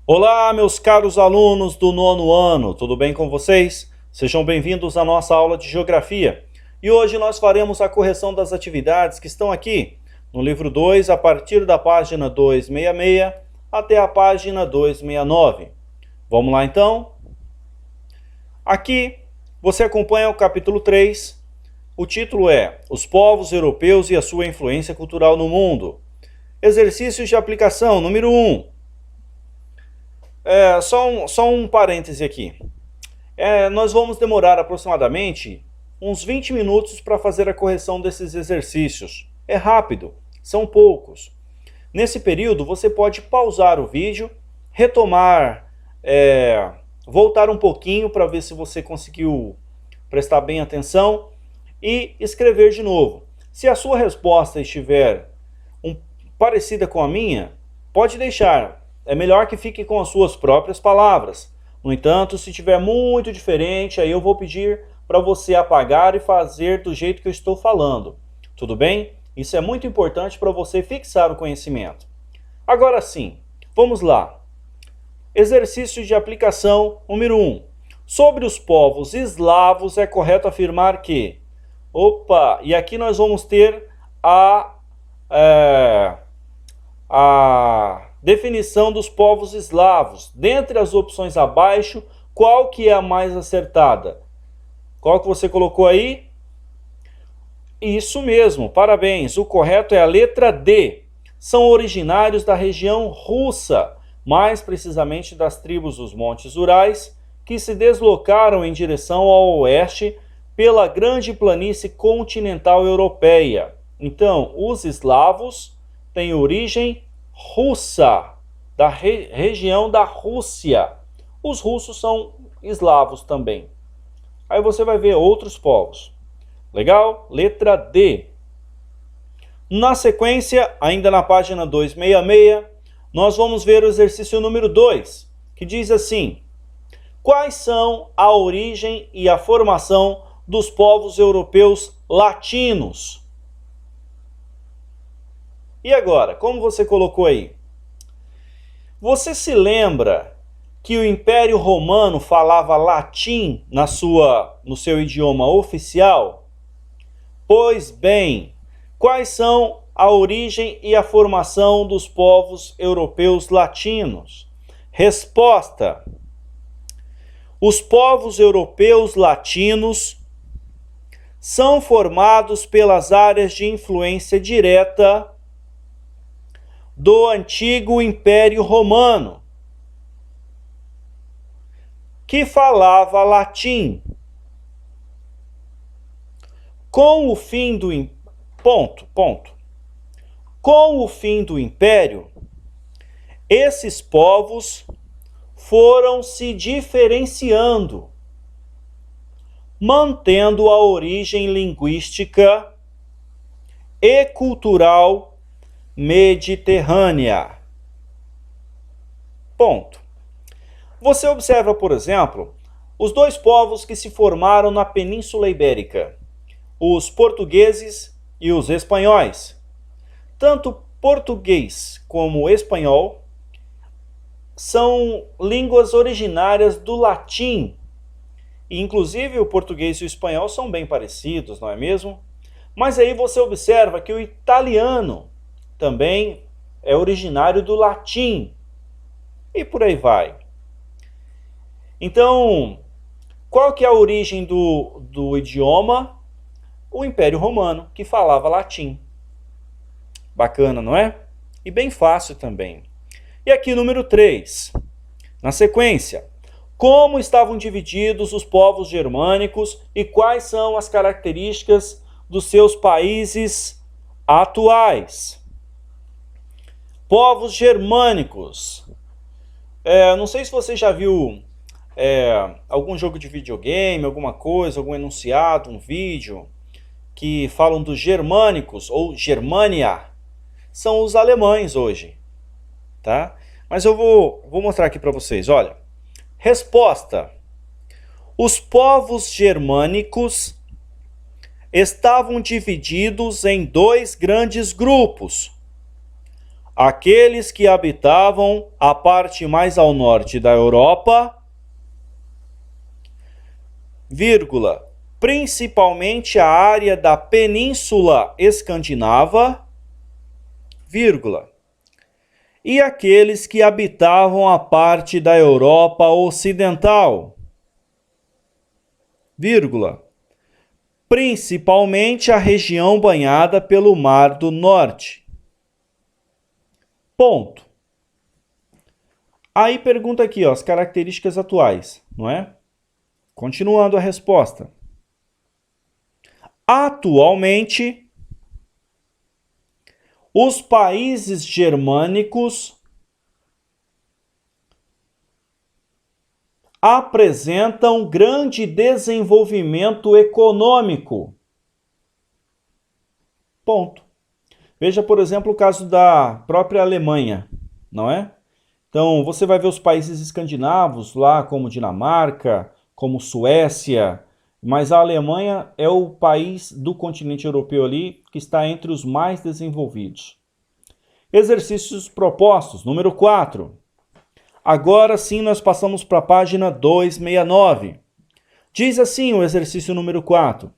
Olá, meus caros alunos do nono ano, tudo bem com vocês? Sejam bem-vindos à nossa aula de Geografia. E hoje nós faremos a correção das atividades que estão aqui no livro 2, a partir da página 266 até a página 269. Vamos lá então? Aqui você acompanha o capítulo 3. O título é Os povos europeus e a sua influência cultural no mundo. Exercícios de aplicação, número 1. Só um parêntese aqui. Nós vamos demorar aproximadamente uns 20 minutos para fazer a correção desses exercícios. É rápido, são poucos. Nesse período, você pode pausar o vídeo, retomar, voltar um pouquinho para ver se você conseguiu prestar bem atenção e escrever de novo. Se a sua resposta estiver parecida com a minha, pode deixar. É melhor que fique com as suas próprias palavras. No entanto, se tiver muito diferente, aí eu vou pedir para você apagar e fazer do jeito que eu estou falando. Tudo bem? Isso é muito importante para você fixar o conhecimento. Agora sim, vamos lá. Exercício de aplicação número 1. Sobre os povos eslavos, é correto afirmar que... e aqui nós vamos ter a definição dos povos eslavos. Dentre as opções abaixo, qual que é a mais acertada? Qual que você colocou aí? Isso mesmo, parabéns. O correto é a letra D. São originários da região russa, mais precisamente das tribos dos Montes Urais, que se deslocaram em direção ao oeste pela grande planície continental europeia. Então, os eslavos têm origem russa, da região da Rússia. Os russos são eslavos também. Aí você vai ver outros povos. Legal? Letra D. Na sequência, ainda na página 266, nós vamos ver o exercício número 2, que diz assim: quais são a origem e a formação dos povos europeus latinos? E agora, como você colocou aí? Você se lembra que o Império Romano falava latim no seu idioma oficial? Pois bem, quais são a origem e a formação dos povos europeus latinos? Resposta: os povos europeus latinos são formados pelas áreas de influência direta do antigo Império Romano, que falava latim. Com o fim do Com o fim do Império, esses povos foram se diferenciando, mantendo a origem linguística e cultural mediterrânea. Ponto. Você observa, por exemplo, os dois povos que se formaram na Península Ibérica, os portugueses e os espanhóis. Tanto português como espanhol são línguas originárias do latim. E, inclusive, o português e o espanhol são bem parecidos, não é mesmo? Mas aí você observa que o italiano também é originário do latim. E por aí vai. Então, qual que é a origem do idioma? O Império Romano, que falava latim. Bacana, não é? E bem fácil também. E aqui, número 3. Na sequência, como estavam divididos os povos germânicos e quais são as características dos seus países atuais? Povos germânicos. Não sei se você já viu algum jogo de videogame, alguma coisa, algum enunciado, um vídeo, que falam dos germânicos, ou Germânia. São os alemães hoje, tá? Mas eu vou mostrar aqui para vocês, olha. Resposta: os povos germânicos estavam divididos em dois grandes grupos: aqueles que habitavam a parte mais ao norte da Europa, vírgula, principalmente a área da Península Escandinava, vírgula, e aqueles que habitavam a parte da Europa Ocidental, vírgula, principalmente a região banhada pelo Mar do Norte. Ponto. Aí pergunta aqui, ó, as características atuais, não é? Continuando a resposta. Atualmente, os países germânicos apresentam grande desenvolvimento econômico. Ponto. Veja, por exemplo, o caso da própria Alemanha, não é? Então, você vai ver os países escandinavos lá, como Dinamarca, como Suécia, mas a Alemanha é o país do continente europeu ali que está entre os mais desenvolvidos. Exercícios propostos, número 4. Agora sim nós passamos para a página 269. Diz assim o exercício número 4.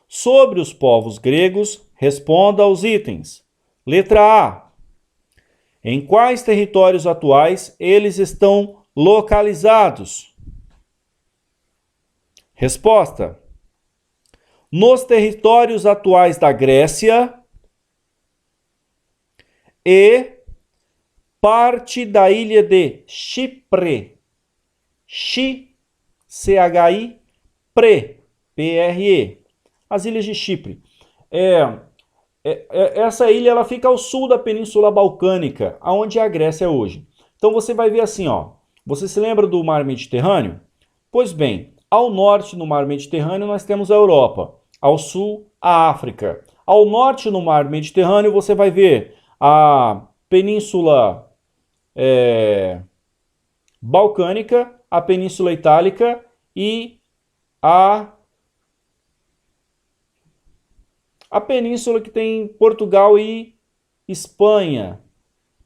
Sobre os povos gregos, responda aos itens. Letra A. Em quais territórios atuais eles estão localizados? Resposta. Nos territórios atuais da Grécia e parte da ilha de Chipre. C-H-I, P-R-E. As ilhas de Chipre. Essa ilha ela fica ao sul da Península Balcânica, onde é a Grécia hoje. Então você vai ver assim, ó. Você se lembra do Mar Mediterrâneo? Pois bem, ao norte no Mar Mediterrâneo nós temos a Europa, ao sul a África. Ao norte no Mar Mediterrâneo você vai ver a Península Balcânica, a Península Itálica e a península que tem Portugal e Espanha,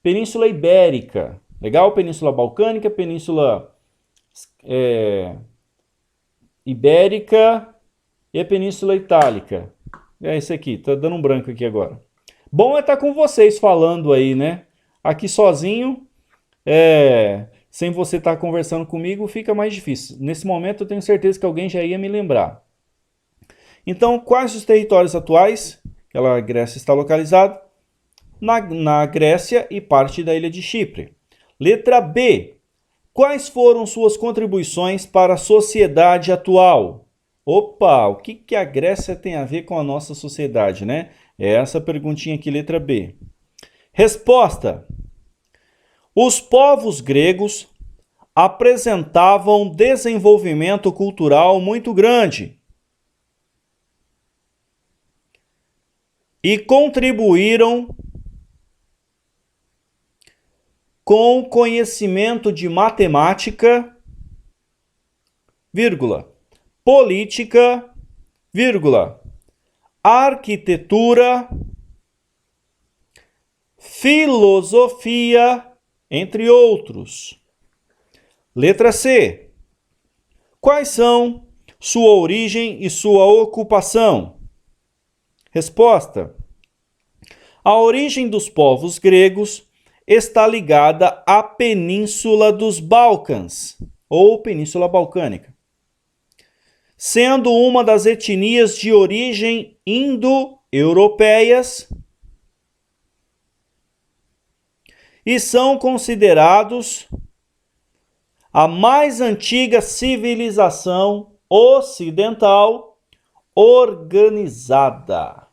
Península Ibérica, legal? Península Balcânica, Península Ibérica e a Península Itálica. É esse aqui, tá dando um branco aqui agora. Bom é estar com vocês falando aí, né? Aqui sozinho, sem você estar conversando comigo, fica mais difícil. Nesse momento eu tenho certeza que alguém já ia me lembrar. Então, quais os territórios atuais que a Grécia está localizada? Na Grécia e parte da ilha de Chipre. Letra B. Quais foram suas contribuições para a sociedade atual? Opa, o que a Grécia tem a ver com a nossa sociedade, né? É essa perguntinha aqui, letra B. Resposta. Os povos gregos apresentavam desenvolvimento cultural muito grande e contribuíram com conhecimento de matemática, vírgula, política, vírgula, arquitetura, filosofia, entre outros. Letra C. Quais são sua origem e sua ocupação? Resposta. A origem dos povos gregos está ligada à Península dos Balcãs, ou Península Balcânica, sendo uma das etnias de origem indo-europeias e são considerados a mais antiga civilização ocidental organizada.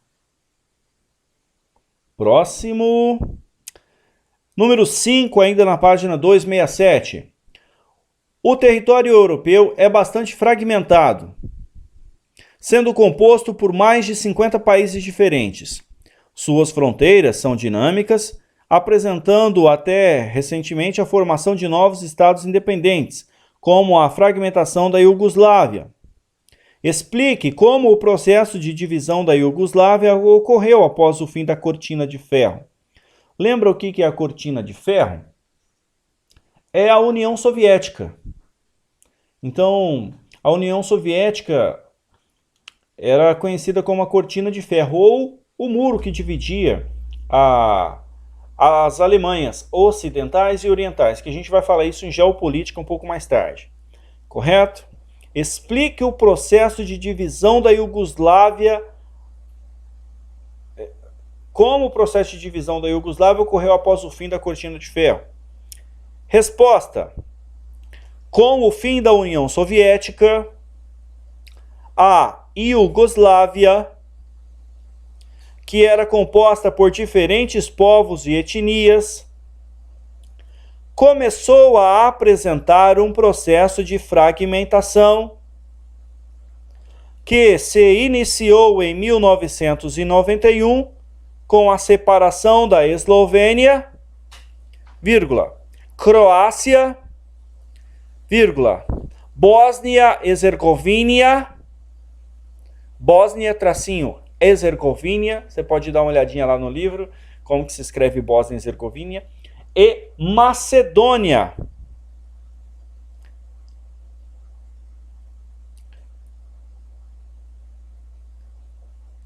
Próximo. Número 5, ainda na página 267. O território europeu é bastante fragmentado, sendo composto por mais de 50 países diferentes. Suas fronteiras são dinâmicas, apresentando até recentemente a formação de novos estados independentes, como a fragmentação da Iugoslávia. Explique como o processo de divisão da Iugoslávia ocorreu após o fim da Cortina de Ferro. Lembra o que é a cortina de ferro? É a União Soviética. Então, a União Soviética era conhecida como a cortina de ferro, ou o muro que dividia as Alemanhas ocidentais e orientais, que a gente vai falar isso em geopolítica um pouco mais tarde. Correto? Explique o processo de divisão da Iugoslávia. Como o processo de divisão da Iugoslávia ocorreu após o fim da cortina de ferro? Resposta: com o fim da União Soviética, a Iugoslávia, que era composta por diferentes povos e etnias, começou a apresentar um processo de fragmentação que se iniciou em 1991 com a separação da Eslovênia, Croácia, Bósnia-Herzegovina, Bósnia-Herzegovina, você pode dar uma olhadinha lá no livro, como que se escreve Bósnia-Herzegovina, e Macedônia.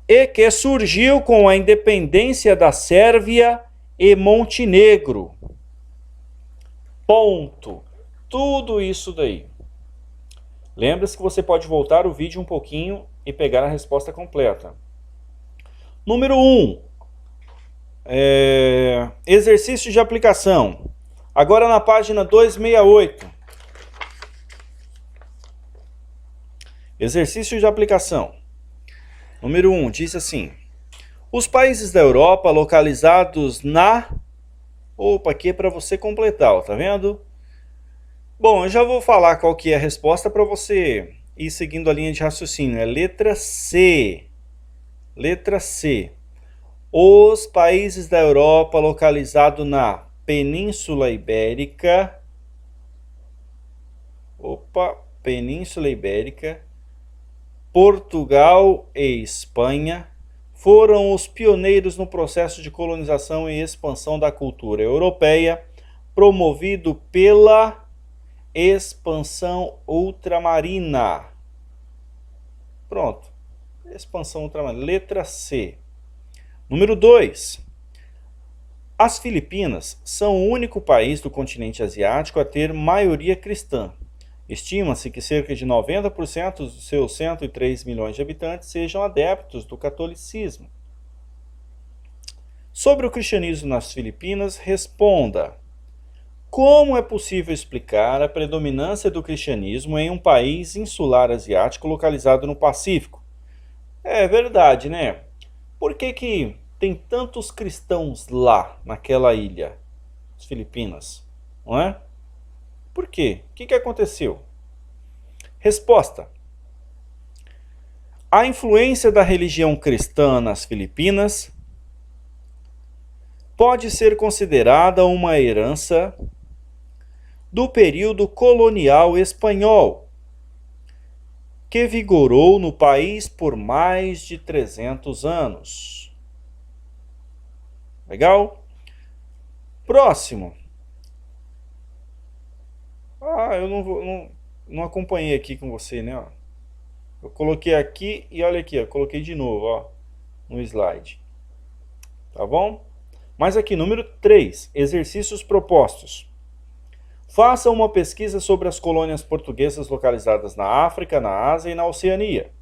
E que surgiu com a independência da Sérvia e Montenegro. Ponto. Tudo isso daí. Lembre-se que você pode voltar o vídeo um pouquinho e pegar a resposta completa. Número 1. Exercício de aplicação. Agora na página 268. Exercício de aplicação. Número 1 diz assim: os países da Europa localizados na... Opa, aqui é para você completar, ó, tá vendo? Bom, eu já vou falar qual que é a resposta para você ir seguindo a linha de raciocínio. É letra C. Letra C. Os países da Europa localizados na Península Ibérica. Península Ibérica, Portugal e Espanha foram os pioneiros no processo de colonização e expansão da cultura europeia, promovido pela expansão ultramarina. Pronto. Expansão ultramarina. Letra C. Número 2. As Filipinas são o único país do continente asiático a ter maioria cristã. Estima-se que cerca de 90% dos seus 103 milhões de habitantes sejam adeptos do catolicismo. Sobre o cristianismo nas Filipinas, responda: como é possível explicar a predominância do cristianismo em um país insular asiático localizado no Pacífico? É verdade, né? Por que tem tantos cristãos lá, naquela ilha, as Filipinas? Não é? Por quê? O que aconteceu? Resposta: a influência da religião cristã nas Filipinas pode ser considerada uma herança do período colonial espanhol, que vigorou no país por mais de 300 anos. Legal? Próximo. Eu não acompanhei aqui com você, né? Eu coloquei aqui e olha aqui, eu coloquei de novo, ó, no slide. Tá bom? Mas aqui, número 3, exercícios propostos. Faça uma pesquisa sobre as colônias portuguesas localizadas na África, na Ásia e na Oceania.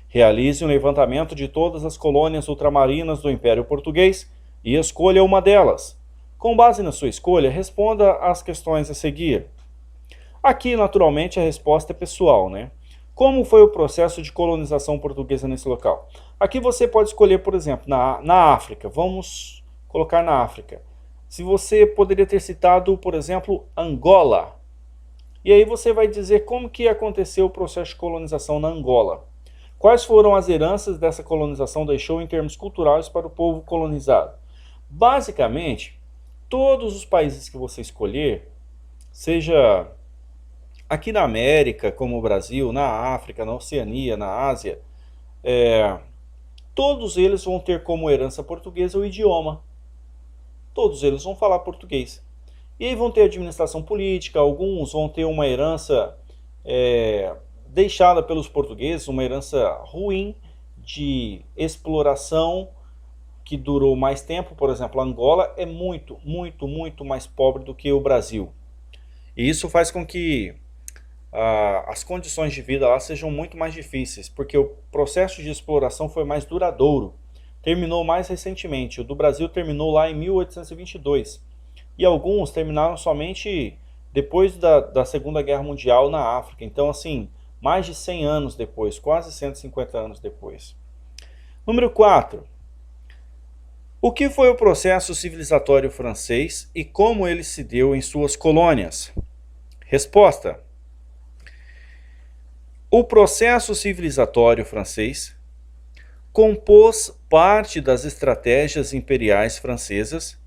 Realize um levantamento de todas as colônias ultramarinas do Império Português e escolha uma delas. Com base na sua escolha, responda às questões a seguir. Aqui, naturalmente, a resposta é pessoal, né? Como foi o processo de colonização portuguesa nesse local? Aqui você pode escolher, por exemplo, na África. Vamos colocar na África. Se você poderia ter citado, por exemplo, Angola. E aí você vai dizer como que aconteceu o processo de colonização na Angola. Quais foram as heranças dessa colonização deixou em termos culturais para o povo colonizado? Basicamente, todos os países que você escolher, seja aqui na América, como o Brasil, na África, na Oceania, na Ásia, todos eles vão ter como herança portuguesa o idioma. todos eles vão falar português. E aí vão ter administração política, alguns vão ter uma herança deixada pelos portugueses, uma herança ruim de exploração que durou mais tempo. Por exemplo, Angola é muito, muito, muito mais pobre do que o Brasil. E isso faz com que as condições de vida lá sejam muito mais difíceis, porque o processo de exploração foi mais duradouro. Terminou mais recentemente. O do Brasil terminou lá em 1822. E alguns terminaram somente depois da Segunda Guerra Mundial na África. Então, assim, mais de 100 anos depois, quase 150 anos depois. Número 4. O que foi o processo civilizatório francês e como ele se deu em suas colônias? Resposta. O processo civilizatório francês compôs parte das estratégias imperiais francesas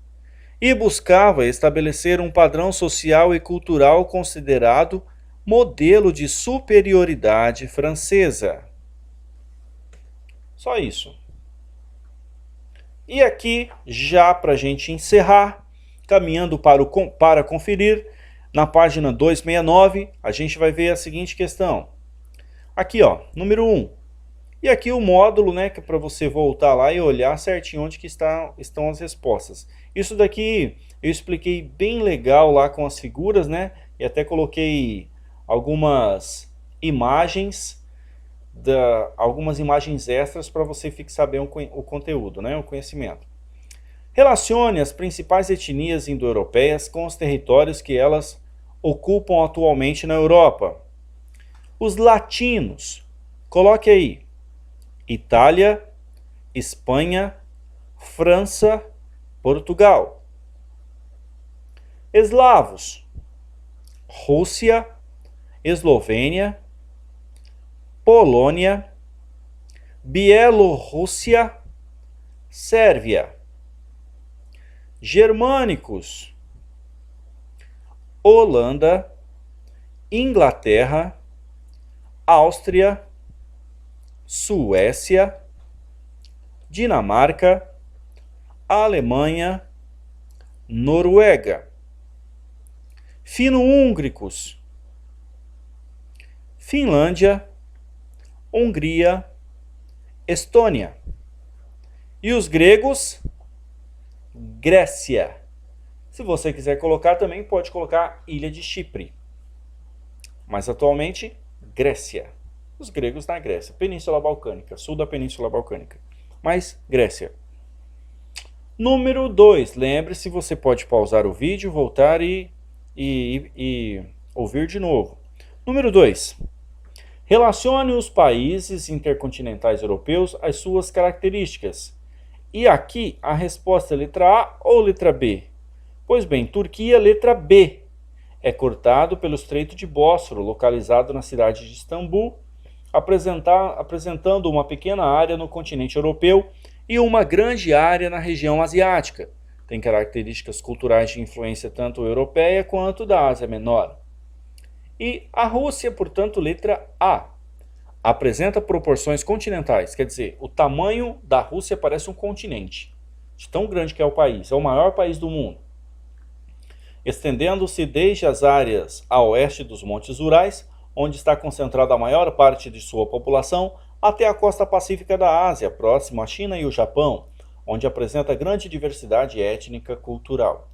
e buscava estabelecer um padrão social e cultural considerado modelo de superioridade francesa. Só isso. E aqui, já para a gente encerrar, caminhando para conferir, na página 269, a gente vai ver a seguinte questão. Aqui, ó, número 1. E aqui o módulo, né, que é para você voltar lá e olhar certinho onde que estão as respostas. Isso daqui eu expliquei bem legal lá com as figuras, né? E até coloquei algumas imagens, algumas imagens extras para você fixar bem o conteúdo, né, o conhecimento. Relacione as principais etnias indo-europeias com os territórios que elas ocupam atualmente na Europa. Os latinos, coloque aí, Itália, Espanha, França, Portugal. Eslavos, Rússia, Eslovênia, Polônia, Bielorrússia, Sérvia. Germânicos, Holanda, Inglaterra, Áustria, Suécia, Dinamarca, Alemanha, Noruega. Fino-húngricos, Finlândia, Hungria, Estônia. E os gregos, Grécia. Se você quiser colocar também, pode colocar Ilha de Chipre. Mas atualmente, Grécia. Os gregos na Grécia, Península Balcânica, sul da Península Balcânica. Mas Grécia. Número 2. Lembre-se, você pode pausar o vídeo, voltar e ouvir de novo. Número 2. Relacione os países intercontinentais europeus às suas características. E aqui a resposta é letra A ou letra B? Pois bem, Turquia, letra B. É cortado pelo Estreito de Bósforo, localizado na cidade de Istambul, apresentando uma pequena área no continente europeu e uma grande área na região asiática. Tem características culturais de influência tanto europeia quanto da Ásia Menor. E a Rússia, portanto, letra A. Apresenta proporções continentais, quer dizer, o tamanho da Rússia parece um continente, de tão grande que é o país, é o maior país do mundo. Estendendo-se desde as áreas a oeste dos Montes Urais, onde está concentrada a maior parte de sua população, até a costa pacífica da Ásia, próximo à China e o Japão, onde apresenta grande diversidade étnica cultural.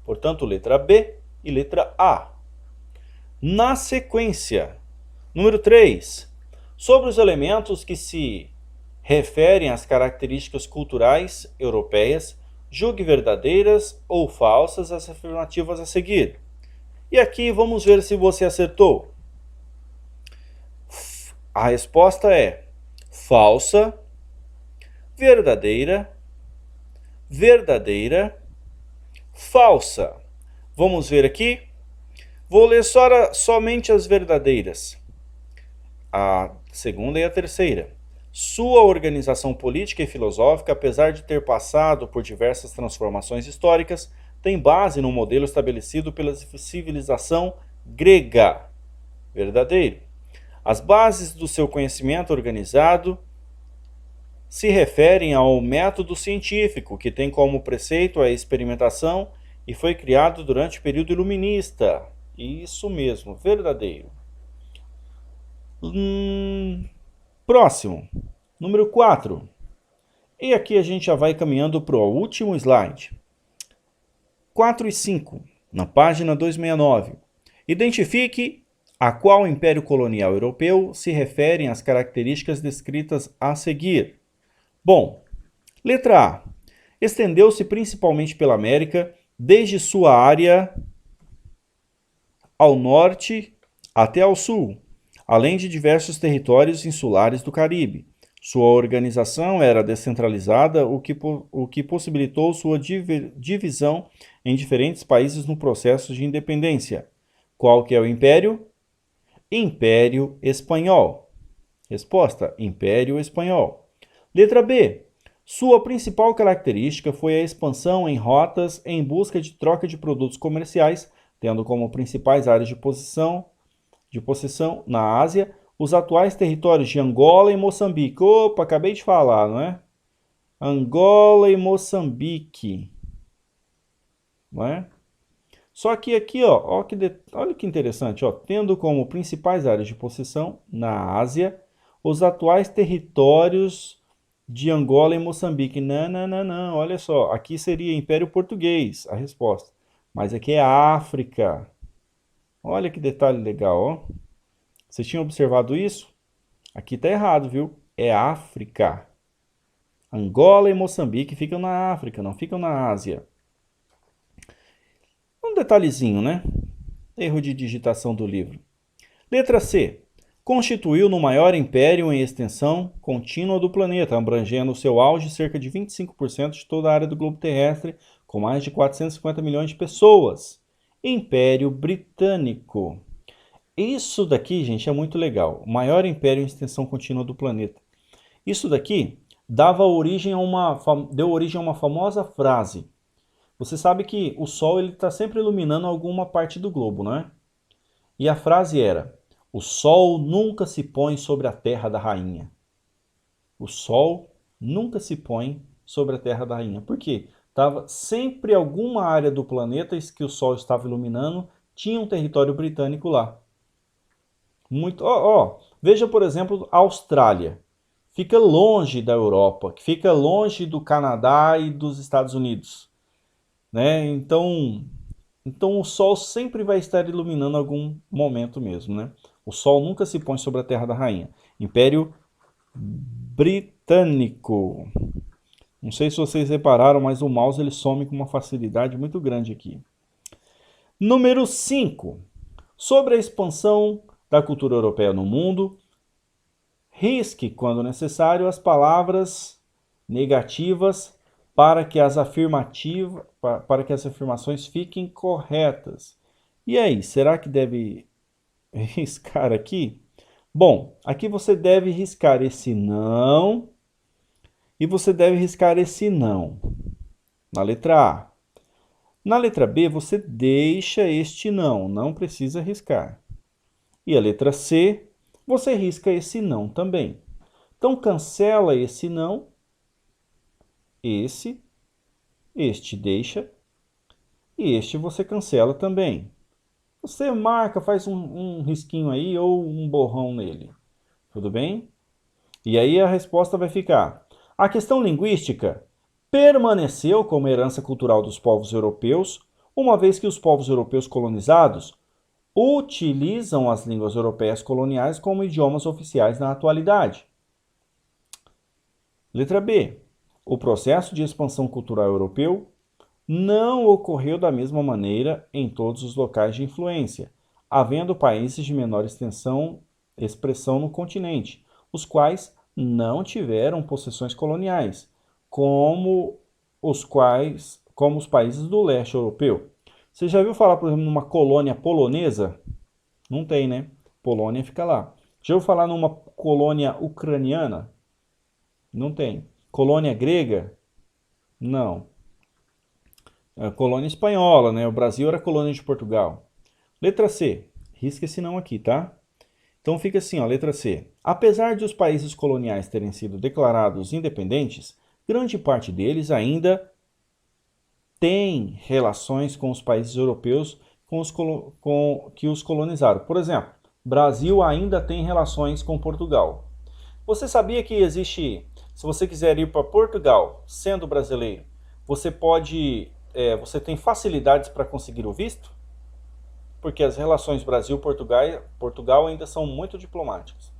Portanto, letra B e letra A. Na sequência, número 3. Sobre os elementos que se referem às características culturais europeias, julgue verdadeiras ou falsas as afirmativas a seguir. E aqui vamos ver se você acertou. A resposta é falsa, verdadeira, verdadeira, falsa. Vamos ver aqui. Vou ler somente as verdadeiras. A segunda e a terceira. Sua organização política e filosófica, apesar de ter passado por diversas transformações históricas, tem base no modelo estabelecido pela civilização grega. Verdadeiro. As bases do seu conhecimento organizado se referem ao método científico, que tem como preceito a experimentação e foi criado durante o período iluminista. Isso mesmo, verdadeiro. Próximo, número 4. E aqui a gente já vai caminhando para o último slide. 4 e 5, na página 269. Identifique a qual império colonial europeu se referem as características descritas a seguir. Bom, letra A. Estendeu-se principalmente pela América, desde sua área ao norte até ao sul, além de diversos territórios insulares do Caribe. Sua organização era descentralizada, o que possibilitou sua divisão em diferentes países no processo de independência. Qual que é o império? Império Espanhol. Resposta: Império Espanhol. Letra B. Sua principal característica foi a expansão em rotas em busca de troca de produtos comerciais, tendo como principais áreas de possessão na Ásia os atuais territórios de Angola e Moçambique. Opa, acabei de falar, não é? Angola e Moçambique. Não é? Só que aqui, ó, olha que interessante, ó, tendo como principais áreas de possessão na Ásia os atuais territórios de Angola e Moçambique. Não, olha só, aqui seria Império Português, a resposta. Mas aqui é África. Olha que detalhe legal, ó. Vocês tinham observado isso? Aqui está errado, viu? É África. Angola e Moçambique ficam na África, não ficam na Ásia. Um detalhezinho, né? Erro de digitação do livro. Letra C. Constituiu no maior império em extensão contínua do planeta, abrangendo seu auge cerca de 25% de toda a área do globo terrestre, com mais de 450 milhões de pessoas. Império Britânico. Isso daqui, gente, é muito legal. O maior império em extensão contínua do planeta. Isso daqui deu origem a uma famosa frase. Você sabe que o Sol está sempre iluminando alguma parte do globo, não é? E a frase era: o Sol nunca se põe sobre a terra da rainha. O Sol nunca se põe sobre a terra da rainha. Por quê? Tava sempre alguma área do planeta que o Sol estava iluminando, tinha um território britânico lá. Veja, por exemplo, a Austrália. Fica longe da Europa, fica longe do Canadá e dos Estados Unidos, né? Então o Sol sempre vai estar iluminando algum momento mesmo, né? O Sol nunca se põe sobre a Terra da Rainha. Império Britânico. Não sei se vocês repararam, mas o mouse ele some com uma facilidade muito grande aqui. Número 5. Sobre a expansão da cultura europeia no mundo, risque, quando necessário, as palavras negativas para que as afirmações fiquem corretas. E aí, será que deve riscar aqui? Bom, aqui você deve riscar esse não e você deve riscar esse não na letra A. Na letra B, você deixa este não precisa riscar. E a letra C, você risca esse não também. Então, cancela esse não, este deixa, e este você cancela também. Você marca, faz um risquinho aí ou um borrão nele. Tudo bem? E aí a resposta vai ficar: a questão linguística permaneceu como herança cultural dos povos europeus, uma vez que os povos europeus colonizados utilizam as línguas europeias coloniais como idiomas oficiais na atualidade. Letra B. O processo de expansão cultural europeu não ocorreu da mesma maneira em todos os locais de influência, havendo países de menor expressão no continente, os quais não tiveram possessões coloniais, como os países do leste europeu. Você já viu falar, por exemplo, numa colônia polonesa? Não tem, né? Polônia fica lá. Já ouviu falar numa colônia ucraniana? Não tem. Colônia grega? Não. É colônia espanhola, né? O Brasil era colônia de Portugal. Letra C. Risca esse não aqui, tá? Então fica assim, ó, letra C. Apesar de os países coloniais terem sido declarados independentes, grande parte deles ainda tem relações com os países europeus que os colonizaram. Por exemplo, Brasil ainda tem relações com Portugal. Você sabia que existe, se você quiser ir para Portugal, sendo brasileiro, você tem facilidades para conseguir o visto? Porque as relações Brasil-Portugal ainda são muito diplomáticas.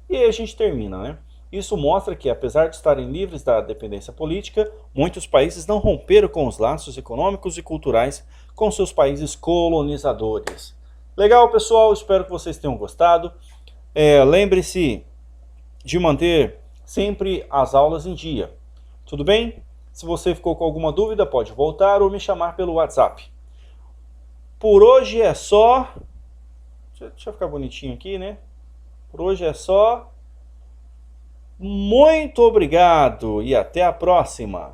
E aí a gente termina, né? Isso mostra que, apesar de estarem livres da dependência política, muitos países não romperam com os laços econômicos e culturais com seus países colonizadores. Legal, pessoal? Espero que vocês tenham gostado. Lembre-se de manter sempre as aulas em dia. Tudo bem? Se você ficou com alguma dúvida, pode voltar ou me chamar pelo WhatsApp. Por hoje é só... Deixa eu ficar bonitinho aqui, né? Por hoje é só... Muito obrigado e até a próxima!